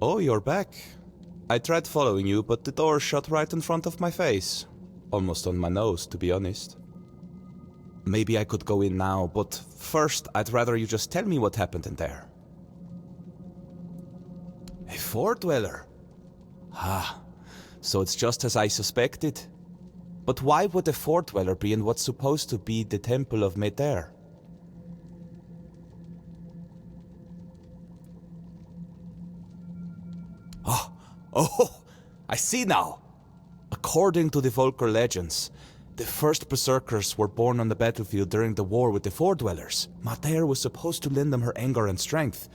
Oh, you're back. I tried following you, but the door shut right in front of my face. Almost on my nose, to be honest. Maybe I could go in now, but first I'd rather you just tell me what happened in there. A four-dweller? Ah, so it's just as I suspected. But why would a four-dweller be in what's supposed to be the Temple of Meter? Oh, I see now! According to the Volker legends, the first berserkers were born on the battlefield during the war with the four-dwellers. Mater was supposed to lend them her anger and strength,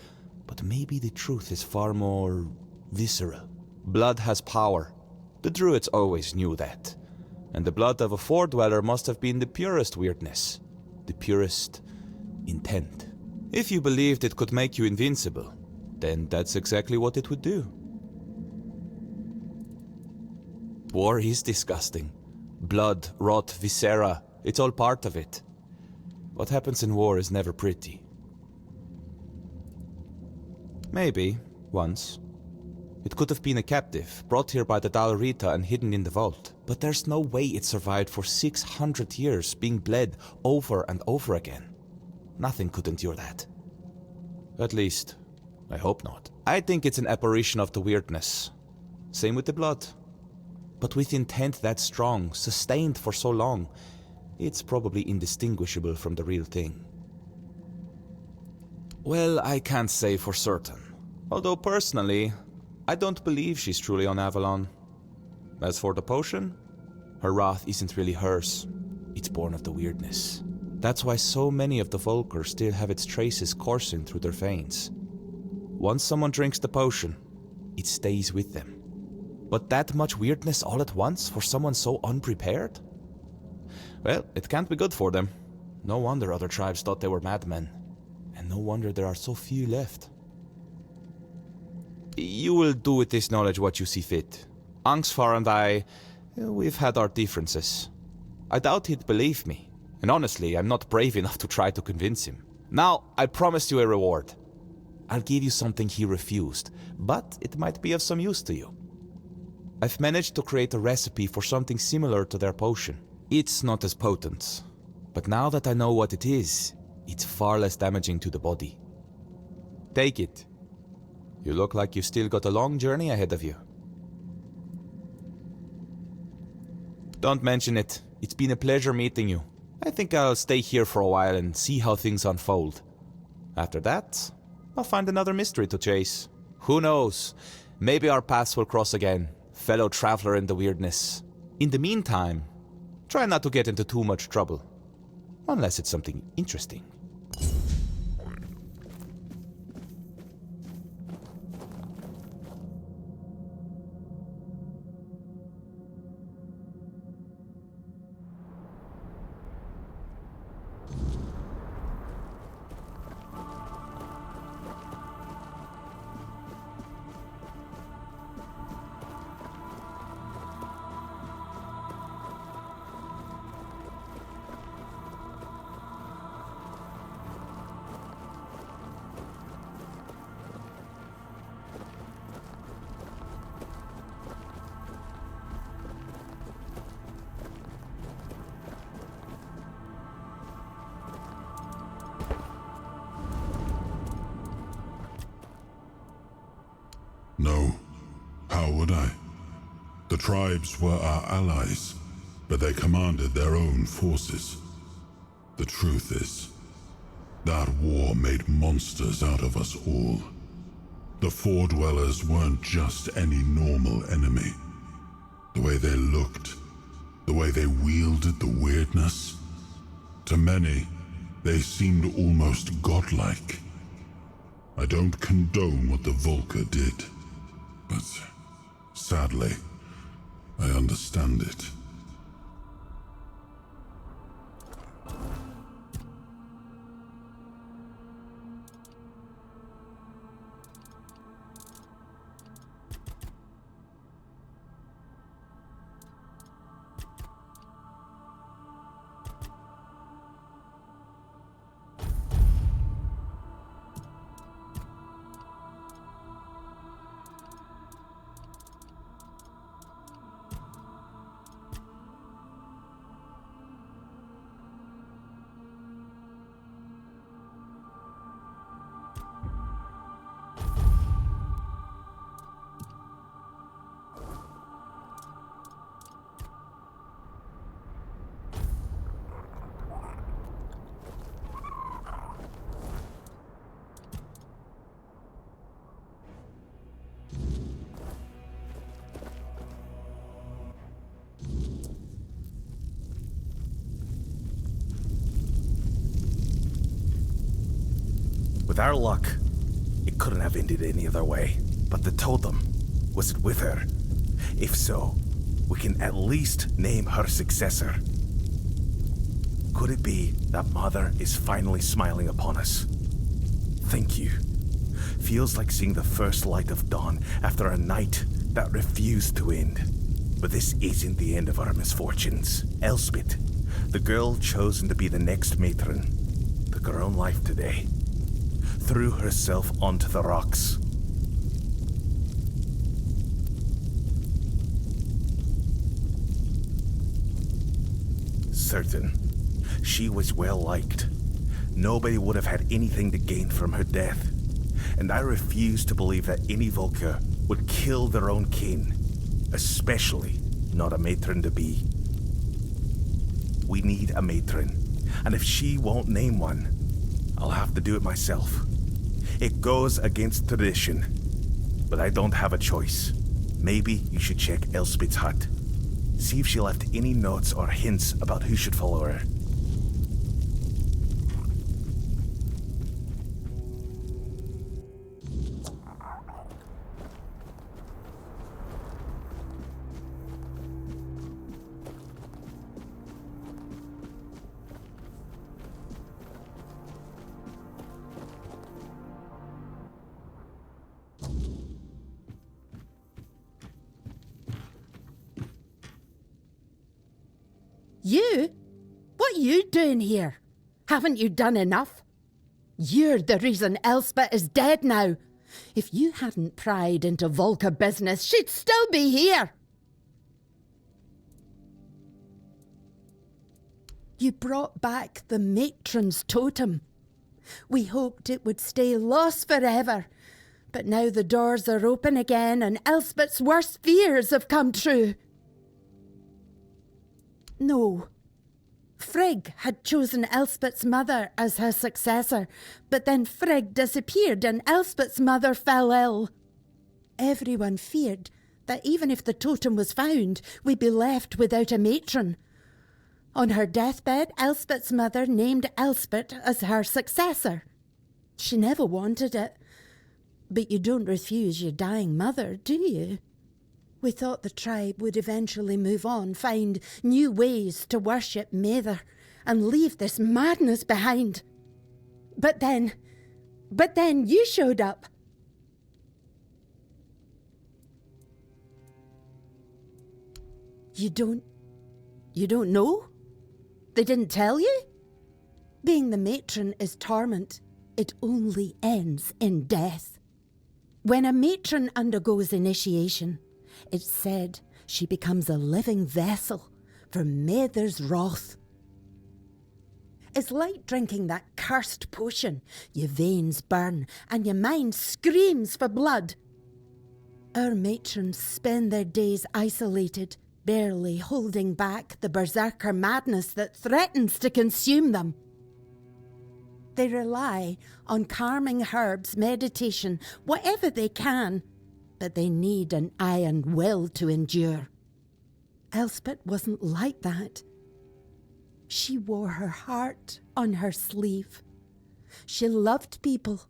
but maybe the truth is far more visceral. Blood has power. The druids always knew that. And the blood of a four-dweller must have been the purest weirdness, the purest intent. If you believed it could make you invincible, then that's exactly what it would do. War is disgusting. Blood, rot, viscera, it's all part of it. What happens in war is never pretty. Maybe, once. It could have been a captive, brought here by the Dalrita and hidden in the vault. But there's no way it survived for 600 years, being bled over and over again. Nothing could endure that. At least, I hope not. I think it's an apparition of the weirdness. Same with the blood. But with intent that strong, sustained for so long, it's probably indistinguishable from the real thing. Well, I can't say for certain. Although personally, I don't believe she's truly on Avalon. As for the potion, her wrath isn't really hers. It's born of the weirdness. That's why so many of the Volker still have its traces coursing through their veins. Once someone drinks the potion, it stays with them. But that much weirdness all at once for someone so unprepared? Well, it can't be good for them. No wonder other tribes thought they were madmen. And no wonder there are so few left. You will do with this knowledge what you see fit. Angsvar and I, we've had our differences. I doubt he'd believe me. And honestly, I'm not brave enough to try to convince him. Now, I promised you a reward. I'll give you something he refused, but it might be of some use to you. I've managed to create a recipe for something similar to their potion. It's not as potent, but now that I know what it is, it's far less damaging to the body. Take it. You look like you've still got a long journey ahead of you. Don't mention it. It's been a pleasure meeting you. I think I'll stay here for a while and see how things unfold. After that, I'll find another mystery to chase. Who knows? Maybe our paths will cross again. Fellow traveler in the weirdness. In the meantime, try not to get into too much trouble. Unless it's something interesting. No. How would I? The tribes were our allies, but they commanded their own forces. The truth is, that war made monsters out of us all. The Four Dwellers weren't just any normal enemy. The way they looked, the way they wielded the weirdness. To many, they seemed almost godlike. I don't condone what the Volker did, but sadly, I understand it. With our luck, it couldn't have ended any other way. But the totem, was it with her? If so, we can at least name her successor. Could it be that Mother is finally smiling upon us? Thank you. Feels like seeing the first light of dawn after a night that refused to end. But this isn't the end of our misfortunes. Elspeth, the girl chosen to be the next matron, took her own life today. Threw herself onto the rocks. Certain, she was well liked. Nobody would have had anything to gain from her death. And I refuse to believe that any Volker would kill their own kin, especially not a matron-to-be. We need a matron, and if she won't name one, I'll have to do it myself. It goes against tradition, but I don't have a choice. Maybe you should check Elspeth's hut. See if she left any notes or hints about who should follow her. You? What are you doing here? Haven't you done enough? You're the reason Elspeth is dead now. If you hadn't pried into Volker business, she'd still be here. You brought back the matron's totem. We hoped it would stay lost forever. But now the doors are open again and Elspeth's worst fears have come true. No. Frigg had chosen Elspeth's mother as her successor, but then Frigg disappeared and Elspeth's mother fell ill. Everyone feared that even if the totem was found, we'd be left without a matron. On her deathbed, Elspeth's mother named Elspeth as her successor. She never wanted it. But you don't refuse your dying mother, do you? We thought the tribe would eventually move on, find new ways to worship Mather, and leave this madness behind. But then you showed up. You don't know? They didn't tell you? Being the matron is torment. It only ends in death. When a matron undergoes initiation, it's said she becomes a living vessel for Mather's wrath. It's like drinking that cursed potion. Your veins burn and your mind screams for blood. Our matrons spend their days isolated, barely holding back the berserker madness that threatens to consume them. They rely on calming herbs, meditation, whatever they can, but they need an iron will to endure. Elspeth wasn't like that. She wore her heart on her sleeve. She loved people.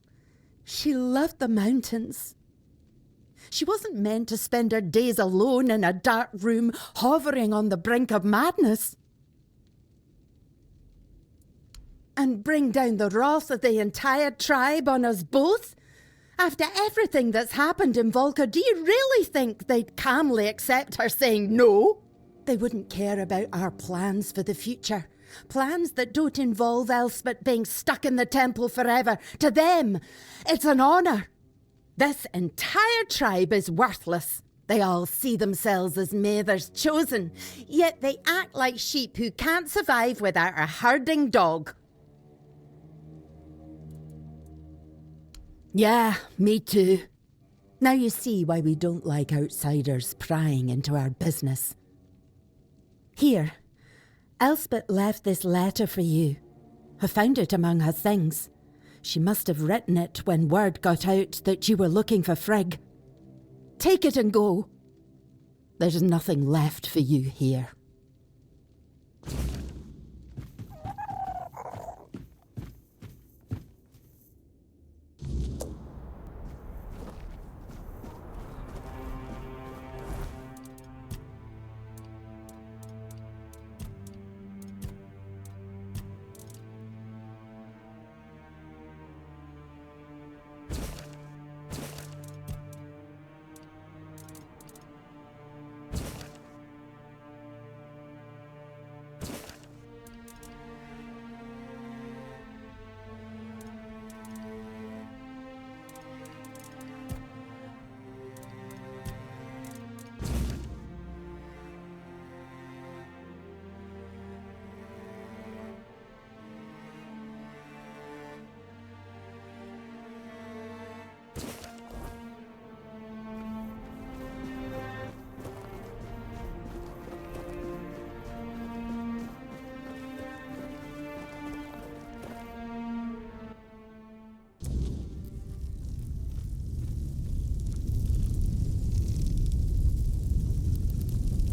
She loved the mountains. She wasn't meant to spend her days alone in a dark room, hovering on the brink of madness. And bring down the wrath of the entire tribe on us both? After everything that's happened in Volker, do you really think they'd calmly accept her saying no? They wouldn't care about our plans for the future. Plans that don't involve Elspeth being stuck in the temple forever. To them, it's an honour. This entire tribe is worthless. They all see themselves as Mather's chosen, yet they act like sheep who can't survive without a herding dog. Yeah, me too. Now you see why we don't like outsiders prying into our business. Here, Elspeth left this letter for you. I found it among her things. She must have written it when word got out that you were looking for Frigg. Take it and go. There's nothing left for you here.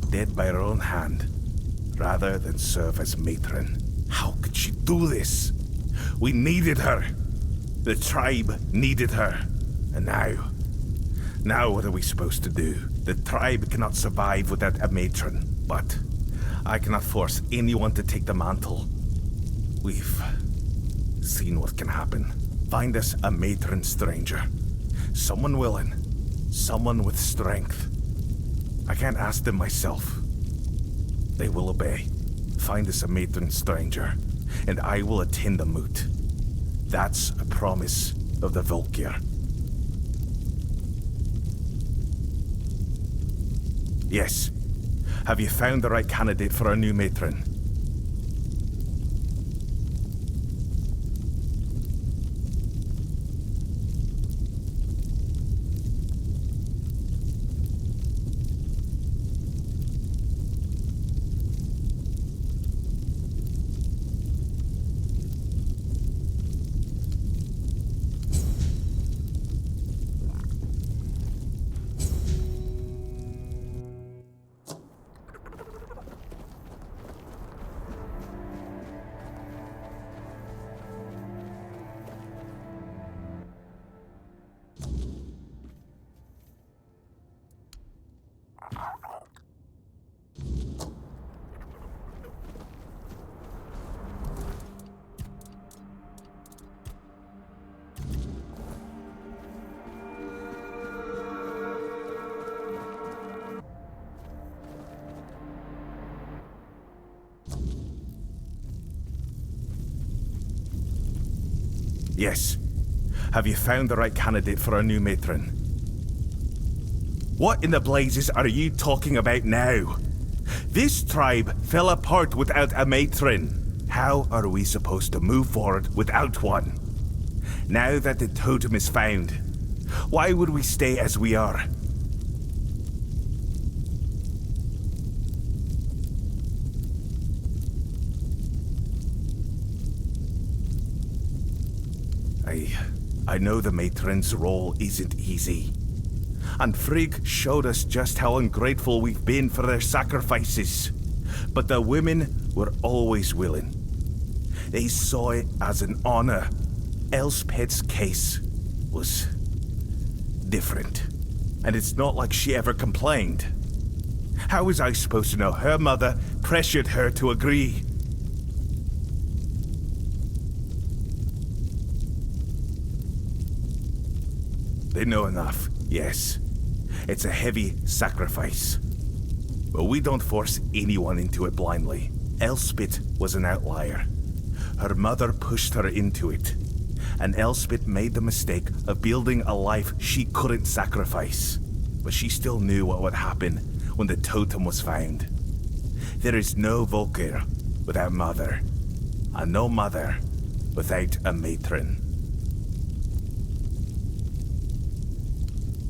Dead by her own hand, rather than serve as matron. How could she do this? We needed her. The tribe needed her. And now what are we supposed to do? The tribe cannot survive without a matron, but I cannot force anyone to take the mantle. We've seen what can happen. Find us a matron stranger. Someone willing. Someone with strength. I can't ask them myself. They will obey. Find us a matron stranger, and I will attend the moot. That's a promise of the Volkir. Yes. Have you found the right candidate for our new matron? Yes. Have you found the right candidate for our new matron? What in the blazes are you talking about now? This tribe fell apart without a matron. How are we supposed to move forward without one? Now that the totem is found, why would we stay as we are? I know the matron's role isn't easy. And Frigg showed us just how ungrateful we've been for their sacrifices. But the women were always willing. They saw it as an honor. Elspeth's case was different. And it's not like she ever complained. How was I supposed to know her mother pressured her to agree? They know enough, yes. It's a heavy sacrifice. But we don't force anyone into it blindly. Elspeth was an outlier. Her mother pushed her into it. And Elspeth made the mistake of building a life she couldn't sacrifice. But she still knew what would happen when the totem was found. There is no Volkir without mother. And no mother without a matron.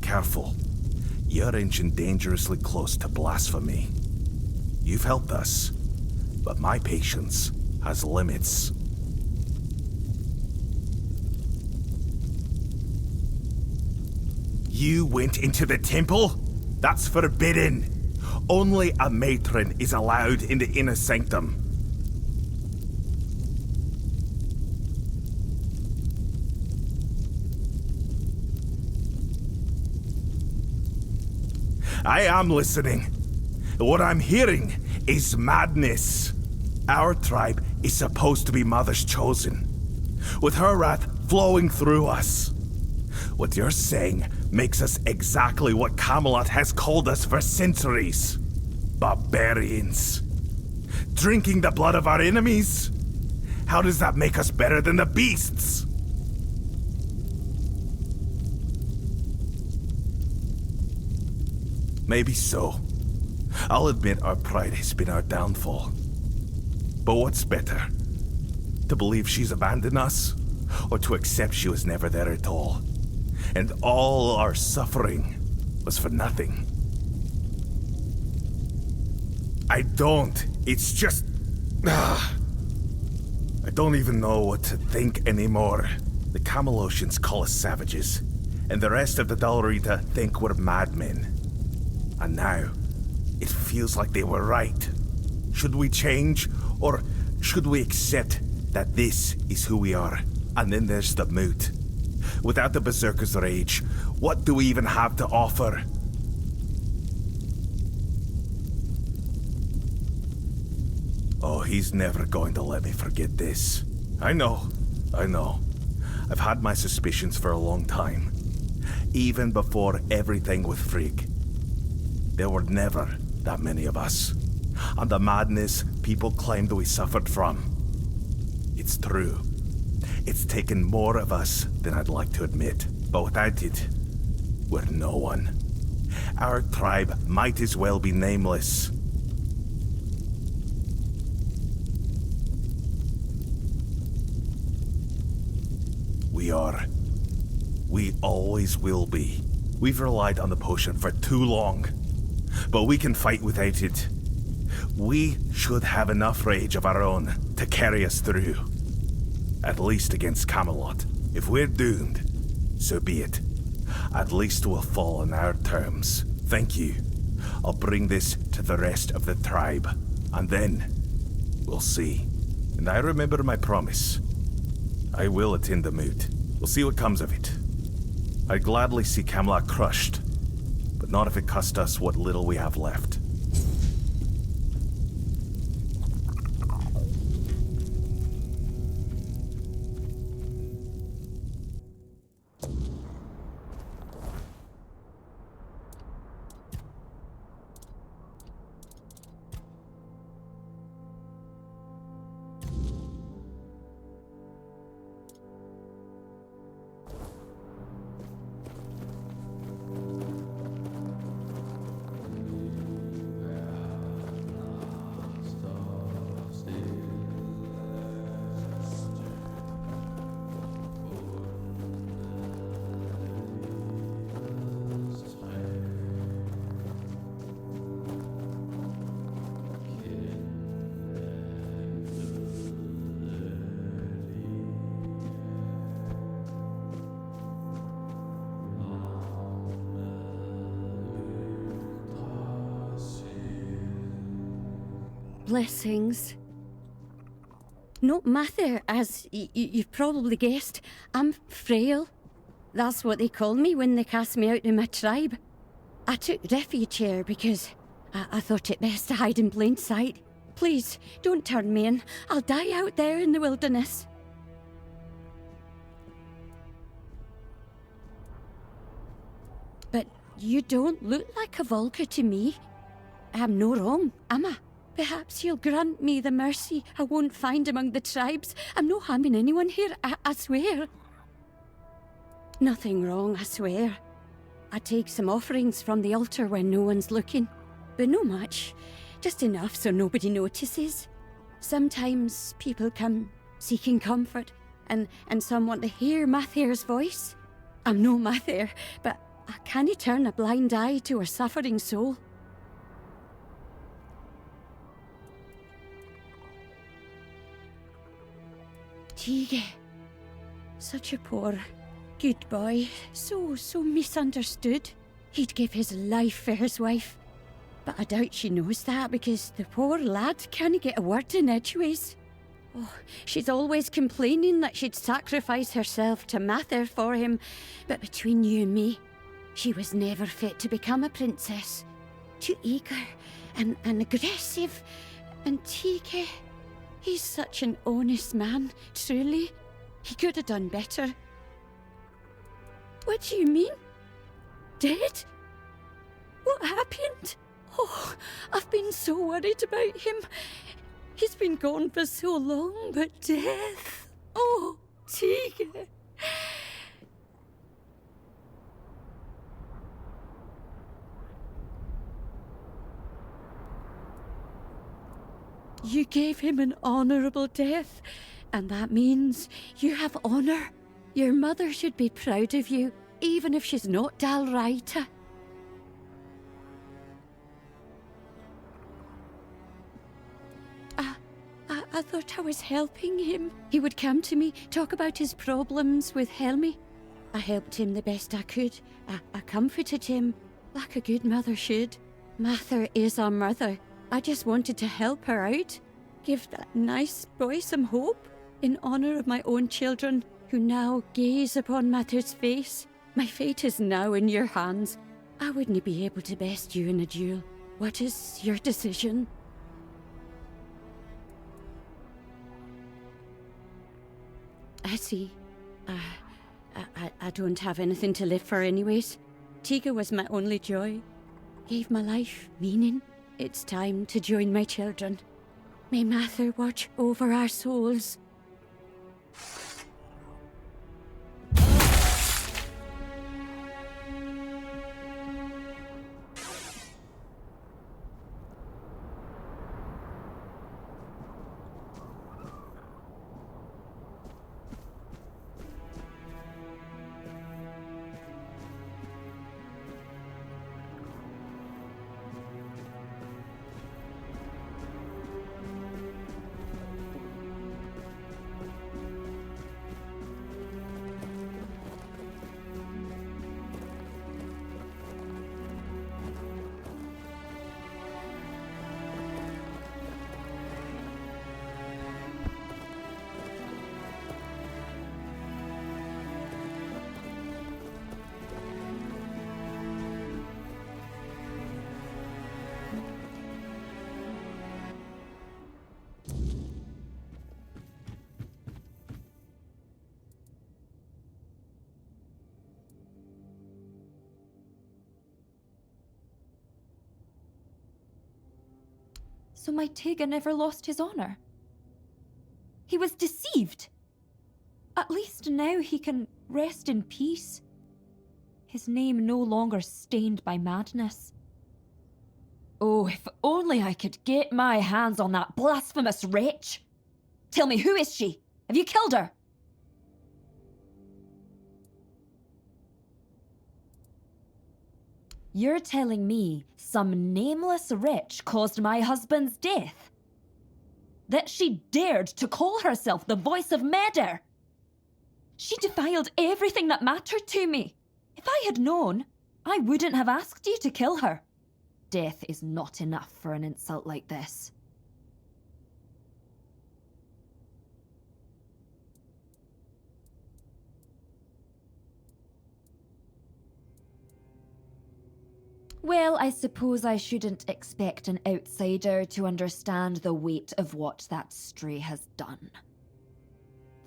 Careful. You're inching dangerously close to blasphemy. You've helped us, but my patience has limits. You went into the temple? That's forbidden. Only a matron is allowed in the inner sanctum. I am listening. What I'm hearing is madness. Our tribe is supposed to be Mother's chosen, with her wrath flowing through us. What you're saying makes us exactly what Camelot has called us for centuries. Barbarians. Drinking the blood of our enemies? How does that make us better than the beasts? Maybe so. I'll admit our pride has been our downfall. But what's better? To believe she's abandoned us? Or to accept she was never there at all? And all our suffering was for nothing. It's just... I don't even know what to think anymore. The Camelosians call us savages, and the rest of the Dalrita think we're madmen. And now, it feels like they were right. Should we change, or should we accept that this is who we are? And then there's the moot. Without the Berserker's rage, what do we even have to offer? Oh, he's never going to let me forget this. I know. I've had my suspicions for a long time. Even before everything with Frigg. There were never that many of us. And the madness people claimed we suffered from. It's true. It's taken more of us than I'd like to admit. But without it, we're no one. Our tribe might as well be nameless. We are. We always will be. We've relied on the potion for too long. But we can fight without it. We should have enough rage of our own to carry us through. At least against Camelot. If we're doomed, so be it. At least we'll fall on our terms. Thank you. I'll bring this to the rest of the tribe. And then, we'll see. And I remember my promise. I will attend the moot. We'll see what comes of it. I'd gladly see Camelot crushed, but not if it cost us what little we have left. Blessings. No matter, as you've probably guessed, I'm frail. That's what they call me when they cast me out of my tribe. I took refuge here because I thought it best to hide in plain sight. Please, don't turn me in. I'll die out there in the wilderness. But you don't look like a Volker to me. I'm no wrong, am I? Perhaps you'll grant me the mercy I won't find among the tribes. I'm no harming anyone here, I swear. Nothing wrong, I swear. I take some offerings from the altar when no one's looking. But no much. Just enough so nobody notices. Sometimes people come seeking comfort, and some want to hear Mathair's voice. I'm no Mathair, but I can't turn a blind eye to a suffering soul. Tige. Such a poor, good boy. So misunderstood. He'd give his life for his wife. But I doubt she knows that because the poor lad can't get a word in edgeways. Oh, she's always complaining that she'd sacrifice herself to Mather for him. But between you and me, she was never fit to become a princess. Too eager and aggressive. And Tige... he's such an honest man, truly. He could have done better. What do you mean? Dead? What happened? Oh, I've been so worried about him. He's been gone for so long, but death... Oh, Tige. You gave him an honourable death, and that means you have honour. Your mother should be proud of you, even if she's not Dal Raita. I thought I was helping him. He would come to me, talk about his problems with Helmi. I helped him the best I could. I comforted him, like a good mother should. Mather is our mother. I just wanted to help her out. Give that nice boy some hope, in honour of my own children, who now gaze upon Mather's face. My fate is now in your hands. I wouldn't be able to best you in a duel. What is your decision? I see. I don't have anything to live for anyways. Tiga was my only joy. Gave my life meaning. It's time to join my children. May Mather watch over our souls. So my Tega never lost his honor. He was deceived. At least now he can rest in peace. His name no longer stained by madness. Oh, if only I could get my hands on that blasphemous wretch! Tell me, who is she? Have you killed her? You're telling me some nameless wretch caused my husband's death? That she dared to call herself the voice of Meder? She defiled everything that mattered to me. If I had known, I wouldn't have asked you to kill her. Death is not enough for an insult like this. Well, I suppose I shouldn't expect an outsider to understand the weight of what that stray has done.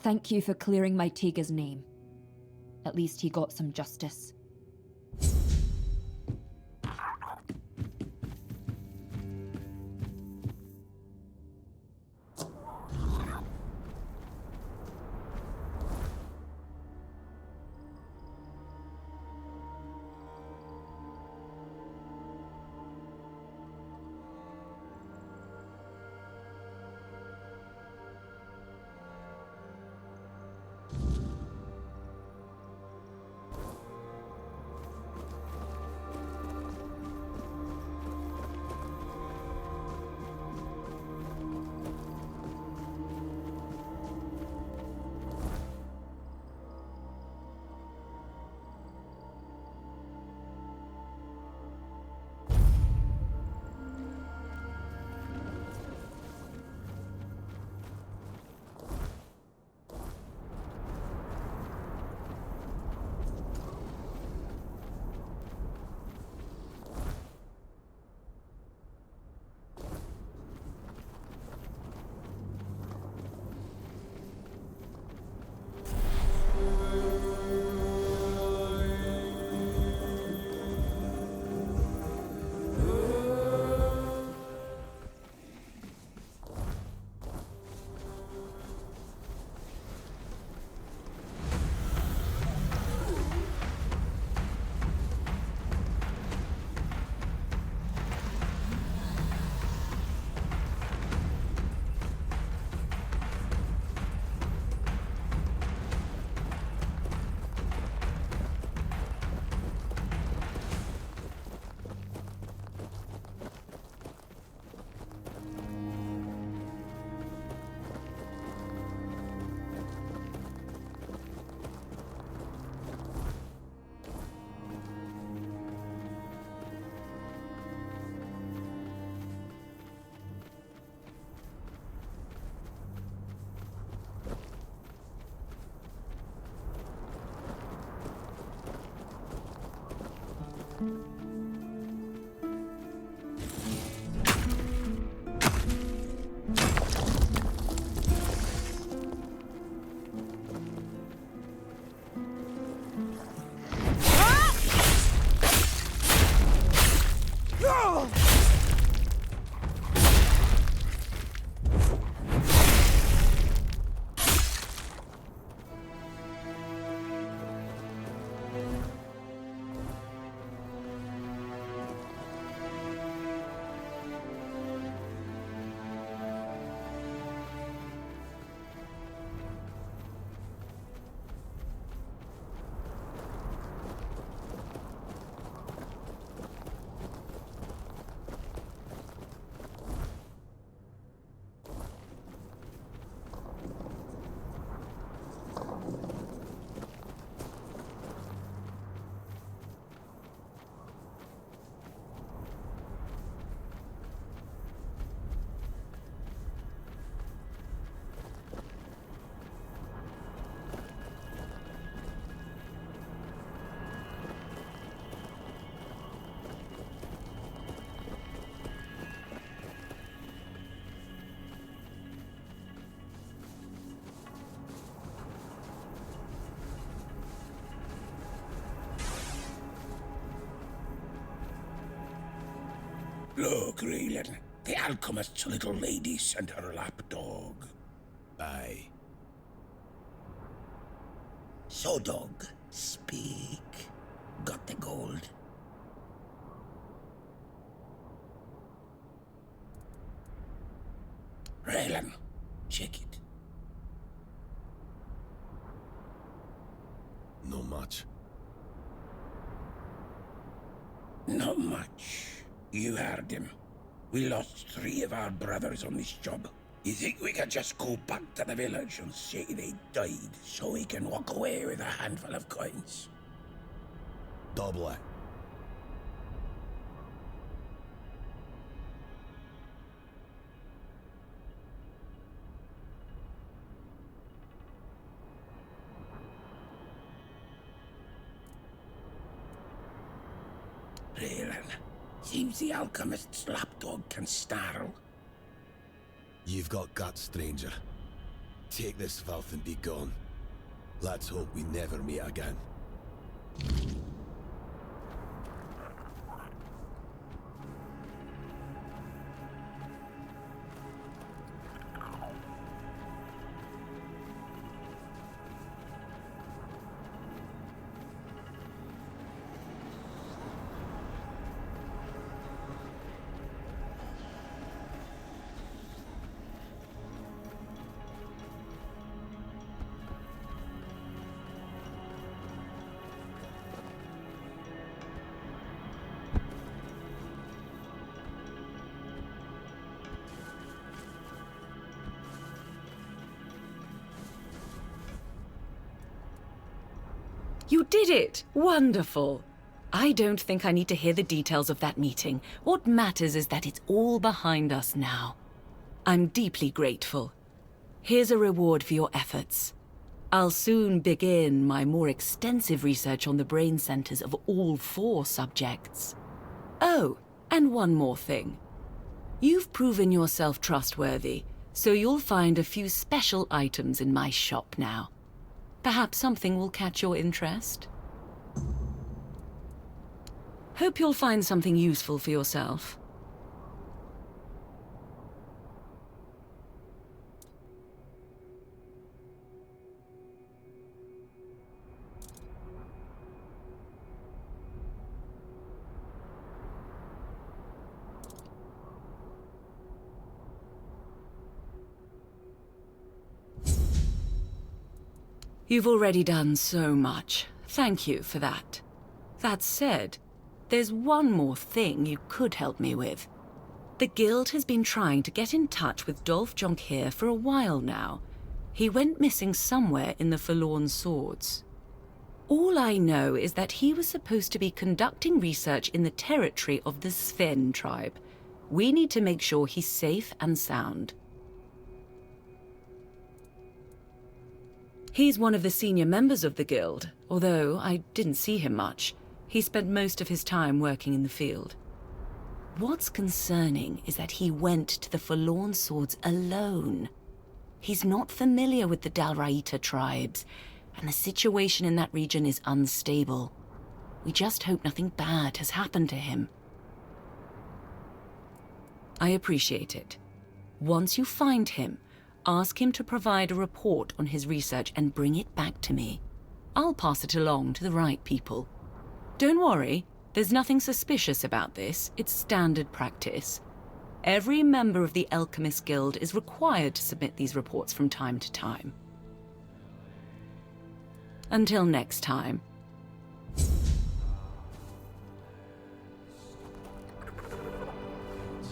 Thank you for clearing my Tega's name. At least he got some justice. Look, Raylan, the alchemist's little lady sent her lapdog. Aye. So, dog, speak. Got the gold? Raylan, check it. No much. Not much. You heard him. We lost 3 of our brothers on this job. You think we could just go back to the village and say they died so we can walk away with a handful of coins? Double it. Raylan, seems the alchemist's lapdog can snarl. You've got guts, stranger. Take this filth and be gone. Let's hope we never meet again. You did it! Wonderful! I don't think I need to hear the details of that meeting. What matters is that it's all behind us now. I'm deeply grateful. Here's a reward for your efforts. I'll soon begin my more extensive research on the brain centers of all 4 subjects. Oh, and one more thing. You've proven yourself trustworthy, so you'll find a few special items in my shop now. Perhaps something will catch your interest. Hope you'll find something useful for yourself. You've already done so much. Thank you for that. That said, there's one more thing you could help me with. The Guild has been trying to get in touch with Dolph Jonquier for a while now. He went missing somewhere in the Forlorn Swords. All I know is that he was supposed to be conducting research in the territory of the Sven tribe. We need to make sure he's safe and sound. He's one of the senior members of the Guild, although I didn't see him much. He spent most of his time working in the field. What's concerning is that he went to the Forlorn Swords alone. He's not familiar with the Dalraita tribes, and the situation in that region is unstable. We just hope nothing bad has happened to him. I appreciate it. Once you find him, ask him to provide a report on his research and bring it back to me. I'll pass it along to the right people. Don't worry, there's nothing suspicious about this. It's standard practice. Every member of the Alchemist Guild is required to submit these reports from time to time. Until next time,